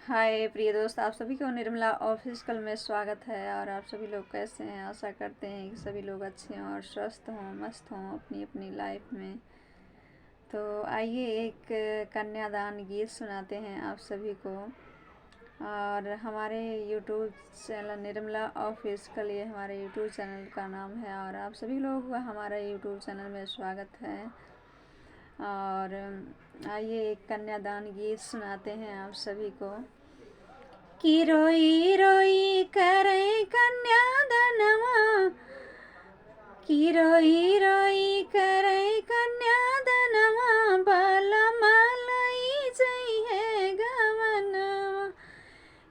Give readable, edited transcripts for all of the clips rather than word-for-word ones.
हाय प्रिय दोस्त, आप सभी को निर्मला ऑफिशियल में स्वागत है। और आप सभी लोग कैसे हैं? आशा करते हैं कि सभी लोग अच्छे हों और स्वस्थ हों, मस्त हों अपनी अपनी लाइफ में। तो आइए एक कन्यादान गीत सुनाते हैं आप सभी को। और हमारे यूट्यूब चैनल निर्मला ऑफिशियल, ये हमारे यूट्यूब चैनल का नाम है। और आप सभी लोग का हमारे यूट्यूब चैनल में स्वागत है। और आइए एक कन्यादान गीत सुनाते हैं आप सभी को। कि रोई रोई करे कन्यादानवा, कि रोई रोई करे कन्यादानवा, बालमा लई जई है गवनवा।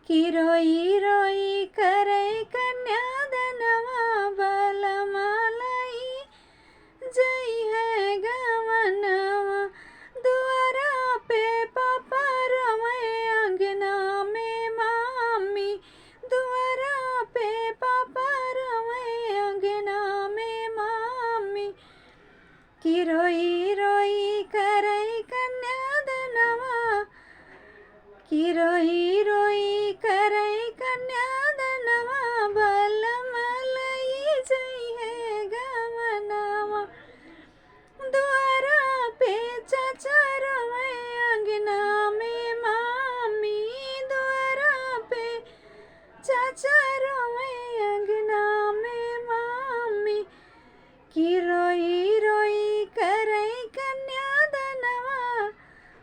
कि रोई रोई करे कन्यादानवा, बालमा लई जई है गवनवा। दुआरा पे पापा रवे अंगना में मामी, दुआरा पे पापा रवे अंगना में मामी। कि रोई रोई करे कन्यादानवा, कि रोई रोई करे कन्यादानवा, बालमा लई जई है गवनवा। दुआरा पे चाचा रवे अंगना में मामी, दुआरा पे चाचा रवे अंगना में मामी। कि रोई रोई करे कन्यादानवा,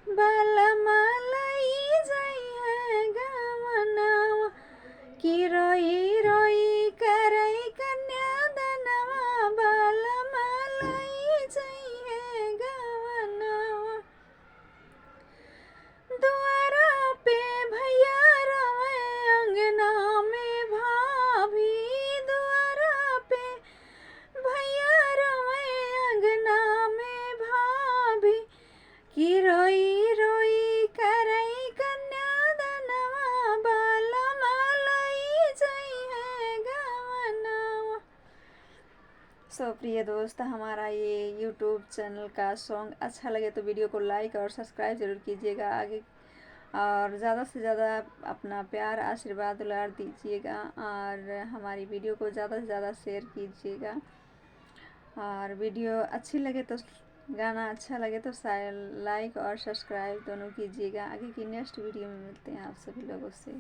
बालमा लई जई है गवनवा। कि रोई रोई करे कन्यादानवा, बालमा लई जई है गवनवा। दुआरा पे भैया रवे अंगना में भाभी, दुआरा पे भैया रवे अंगना में भाभी। कि रोई रोई करे कन्यादानवा, बालमा लई जई है गवनवा। सो प्रिय दोस्त, हमारा ये यूट्यूब चैनल का सॉन्ग अच्छा लगे तो वीडियो को लाइक और सब्सक्राइब ज़रूर कीजिएगा आगे। और ज़्यादा से ज़्यादा अपना प्यार आशीर्वाद दुलार दीजिएगा। और हमारी वीडियो को ज़्यादा से ज़्यादा शेयर कीजिएगा। और वीडियो अच्छी लगे तो, गाना अच्छा लगे तो लाइक और सब्सक्राइब दोनों कीजिएगा। आगे की नेक्स्ट वीडियो में मिलते हैं आप सभी लोगों से।